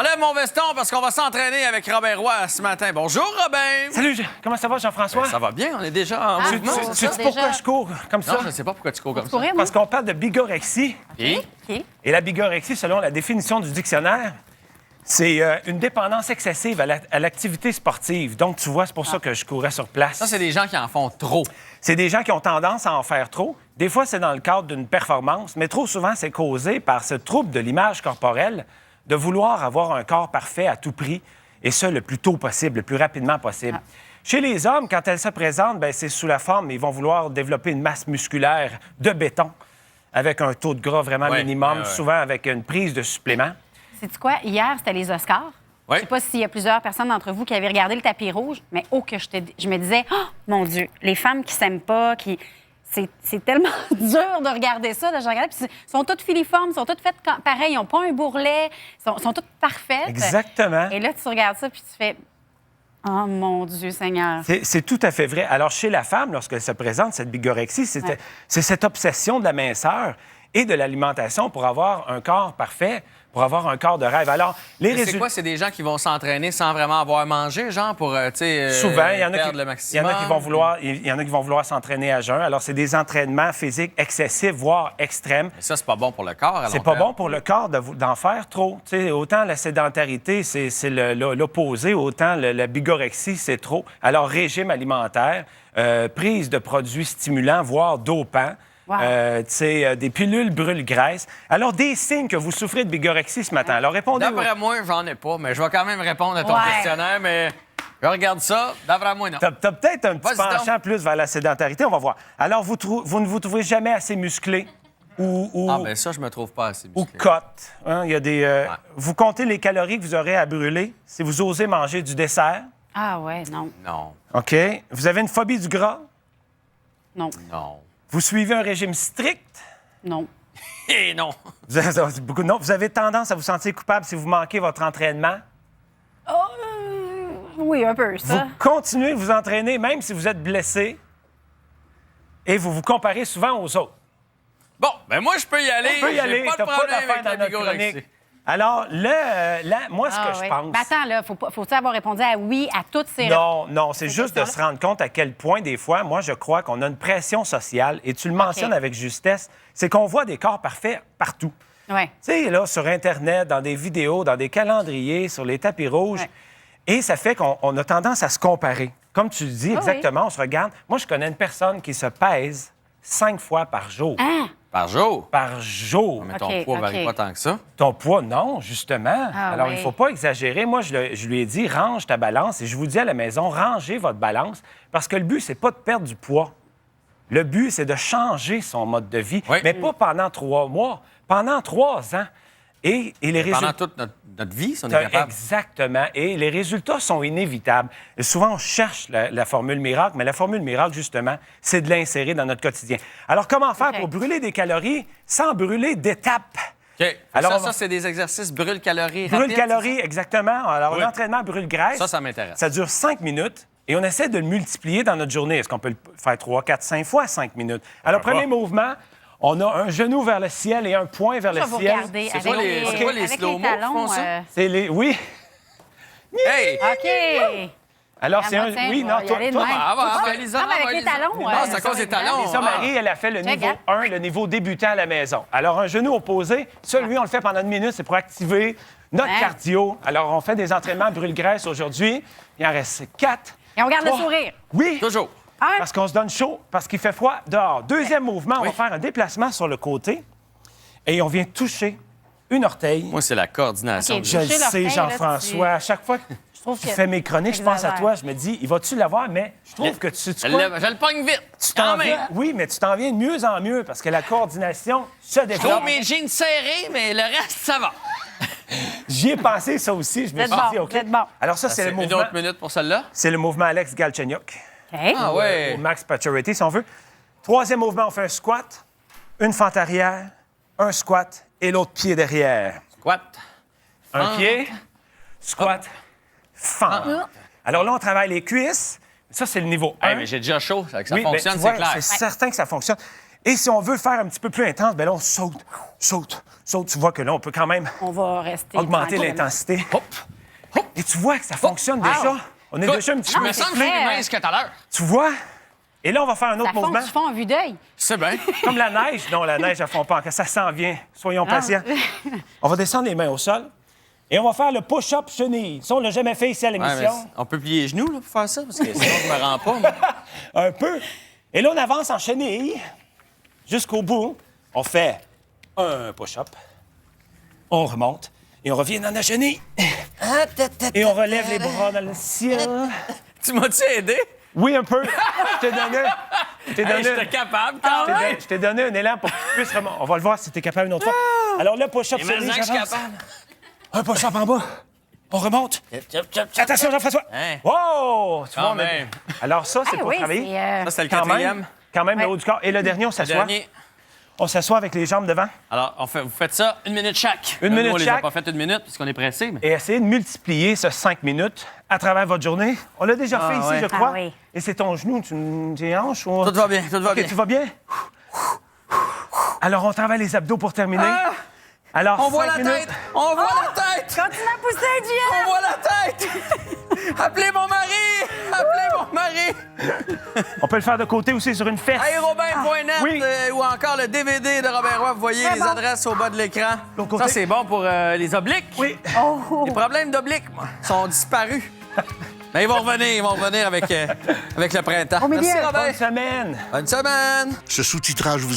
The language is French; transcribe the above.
Enlève mon veston parce qu'on va s'entraîner avec Robin Roy ce matin. Bonjour, Robin! Salut, comment ça va, Jean-François? Ça va bien, on est déjà en mouvement. Tu sais pourquoi je cours comme ça? Non, je ne sais pas pourquoi tu cours comme ça. Parce qu'on parle de bigorexie. Et? Et la bigorexie, selon la définition du dictionnaire, c'est une dépendance excessive à l'activité sportive. Donc, tu vois, c'est pour ça que je courais sur place. Ça, c'est des gens qui en font trop. C'est des gens qui ont tendance à en faire trop. Des fois, c'est dans le cadre d'une performance, mais trop souvent, c'est causé par ce trouble de l'image corporelle, de vouloir avoir un corps parfait à tout prix, et ce, le plus tôt possible, le plus rapidement possible. Chez les hommes, quand elles se présentent, bien, c'est sous la forme, ils vont vouloir développer une masse musculaire de béton, avec un taux de gras vraiment minimum, souvent avec une prise de supplément. Sais-tu quoi? Hier, c'était les Oscars. Oui. Je sais pas s'il y a plusieurs personnes d'entre vous qui avaient regardé le tapis rouge, mais que je me disais, oh, mon Dieu, les femmes qui s'aiment pas, c'est tellement dur de regarder ça. Là, je regardais, puis sont toutes filiformes, sont toutes faites pareil, ils n'ont pas un bourrelet, sont toutes parfaites. Exactement. Et là, tu regardes ça, puis tu fais, oh mon Dieu Seigneur. C'est tout à fait vrai. Alors, chez la femme, lorsqu'elle se présente, cette bigorexie, c'est cette obsession de la minceur et de l'alimentation pour avoir un corps parfait, pour avoir un corps de rêve. Alors, les résultats... C'est quoi? C'est des gens qui vont s'entraîner sans vraiment avoir mangé, genre, pour, Souvent, il y en a perdre le maximum? il y en a qui vont vouloir s'entraîner à jeun. Alors, c'est des entraînements physiques excessifs, voire extrêmes. Mais ça, c'est pas bon pour le corps, à long C'est pas terme. bon pour le corps d'en faire trop. Tu sais, autant la sédentarité, c'est l'opposé, autant la bigorexie, c'est trop. Alors, régime alimentaire, prise de produits stimulants, voire dopants, Wow. des pilules brûle-graisse. Alors, des signes que vous souffrez de bigorexie ce matin. Alors, répondez... D'après moi, j'en ai pas, mais je vais quand même répondre à ton questionnaire, mais je regarde ça. D'après moi, non. T'as peut-être un petit Vas-y penchant plus vers la sédentarité, on va voir. Alors, vous ne vous trouvez jamais assez musclé ou Ah, ben ça, je me trouve pas assez ou musclé. cote. Hein? Il y a des, Vous comptez les calories que vous aurez à brûler si vous osez manger du dessert. Ah ouais, non, Non, OK. Vous avez une phobie du gras. non, non. Vous suivez un régime strict. non. Et non. C'est beaucoup de non. Vous avez tendance à vous sentir coupable si vous manquez votre entraînement. Oui, un peu, ça. Vous continuez de vous entraîner même si vous êtes blessé. Et vous vous comparez souvent aux autres. Bon, ben moi, je peux y aller. On peut y aller. J'ai pas de T'as pas problème d'affaire avec la dans notre bigorexie. chronique. Alors, moi, ce que je pense... Ben attends, là, faut-tu avoir répondu à oui à toutes ces... Non, c'est juste de se rendre compte à quel point, des fois, moi, je crois qu'on a une pression sociale, et tu le mentionnes avec justesse, c'est qu'on voit des corps parfaits partout. Ouais. Tu sais, là, sur Internet, dans des vidéos, dans des calendriers, sur les tapis rouges. Ouais. Et ça fait qu'on a tendance à se comparer. Comme tu le dis, exactement, on se regarde. Moi, je connais une personne qui se pèse 5 fois par jour. Hein? Par jour? Par jour. Mais ton OK, poids ne OK. varie pas tant que ça. Ton poids, non, justement. Ah, Alors, oui. il ne faut pas exagérer. Moi, je lui ai dit, range ta balance. Et je vous dis à la maison, rangez votre balance. Parce que le but, c'est pas de perdre du poids. Le but, c'est de changer son mode de vie. Oui. Mais pas pendant 3 mois, pendant 3 ans. Et les Pendant résultats... toute notre vie, si on est capable. Exactement. Et les résultats sont inévitables. Et souvent, on cherche la formule miracle, mais la formule miracle, justement, c'est de l'insérer dans notre quotidien. Alors, comment faire pour brûler des calories sans brûler d'étapes? OK. Alors, Ça, c'est des exercices brûle-calories rapides. Brûle-calories, exactement. Alors, Oui. l'entraînement brûle-graisse, Ça m'intéresse. ça dure 5 minutes. Et on essaie de le multiplier dans notre journée. Est-ce qu'on peut le faire 3, 4, 5 fois 5 minutes? Alors, Pourquoi premier mouvement, on a un genou vers le ciel et un poing vers Je le vais vous ciel. regarder C'est avec quoi les- c'est quoi les avec slow-mo talons, qui font ça? C'est les... Oui. Hey! OK. Alors, c'est un... Ah, tiens, Oui, on non, va y toi... aller de toi- même. Ah, va, Ah, Lisa, non, mais avec va, les Lisa. talons, Ah, c'est à cause des talons. Ça, Marie, elle a fait le niveau 1, le niveau débutant à la maison. Alors, un genou opposé, ça, lui, on le fait pendant 1 minute, c'est pour activer notre Hein? cardio. Alors, on fait des entraînements brûle-graisse aujourd'hui. Il en reste 4. Et on garde le 3. sourire. Oui, Toujours. parce qu'on se donne chaud, parce qu'il fait froid dehors. Deuxième mouvement, on va faire un déplacement sur le côté et on vient toucher une orteil. Moi, c'est la coordination. OK. Je le Toucher sais, l'orteil, là, Jean-François. À chaque fois que trouve tu que fais mes chroniques, je pense à exagère. toi. Je me dis, il va-tu l'avoir? Mais je trouve que tu Je quoi? le pogne vite. Tu t'en viens, oui, mais tu t'en viens de mieux en mieux parce que la coordination se Je développe. trouve mes jeans serrés, mais le reste, ça va. J'y ai pensé ça aussi. Je me Vous suis êtes dit, bon, OK. vous êtes bon. Alors ça, c'est le Une mouvement. autre minute pour celle-là. C'est le mouvement Alex Galchenyuk. OK. Ah ouais. Au Max Pacioretty, si on veut. Troisième mouvement, on fait un squat, une fente arrière, un squat et l'autre pied derrière. Squat. Un Fente. pied, squat, fente. Alors là, on travaille les cuisses. Ça, c'est le niveau 1. Hey, mais j'ai déjà chaud. Ça Oui, mais fonctionne, tu c'est vois, clair. c'est certain que ça fonctionne. Et si on veut faire un petit peu plus intense, ben là, on saute. Tu vois que là, on peut quand même On va rester augmenter tranquille. l'intensité. Et tu vois que ça fonctionne déjà. On est Écoute, déjà un petit je peu... me sens c'est plus très, mince que tout à l'heure. Tu vois? Et là, on va faire un autre Ça fond mouvement. du fond en vue d'œil. C'est bien. Comme la neige. Non, la neige, elle ne fond pas encore. Ça s'en vient. Soyons Ah. patients. On va descendre les mains au sol. Et on va faire le push-up chenille. Ça, on l'a jamais fait ici à Ouais, mais l'émission. on peut plier les genoux là, pour faire ça, parce que sinon, je me rends pas. moi. Un peu. Et là, on avance en chenille jusqu'au bout. On fait un push-up. On remonte. Et on revient dans la chenille. Et on relève les bras dans le ciel. Tu m'as-tu aidé? Oui, un peu. Je t'ai donné... Hey, j'étais capable quand même. Je t'ai donné un élan pour que tu puisses remonter. On va le voir si tu es capable une autre fois. Alors là, push-up Et chenille, maintenant que je suis j'avance. capable. Un push-up en bas. On remonte. Attention, Jean-François. Hein? Wow! Tu vois, Quand on a- même. Alors ça, c'est Ah pour oui, travailler. c'est, Ça, c'était le Quand quatrième. même, quand même le Ouais. haut du corps. Et le dernier, on s'assoit. Dernier. On s'assoit avec les jambes devant. Alors, vous faites ça 1 minute chaque. Une minute Nous, on les chaque. a pas fait 1 minute, parce qu'on est pressé. Mais... Et essayez de multiplier ce 5 minutes à travers votre journée. On l'a déjà fait ici, ouais. je crois. Ah oui. Et c'est ton genou, tes hanches ou... Tout va bien, tout va OK, bien. tu vas bien? Alors, on travaille les abdos pour terminer. Ah! Alors, On voit 5 la minutes. tête! On voit la tête! Continue à pousser, Jen! On voit la tête! Appelez mon mari! Appelez mon mari! On peut le faire de côté aussi sur une fesse. Aérobin.net Oui. ou encore le DVD de Robert Roy. Vous voyez Très les bon. adresses au bas de l'écran. L'autre côté. Ça, c'est bon pour les obliques. Oui. Oh! Les problèmes d'obliques, moi, sont disparus. Mais ils vont revenir avec le printemps. Au milieu. Merci, Bonne Robert. semaine. Bonne semaine. Ce sous-titrage vous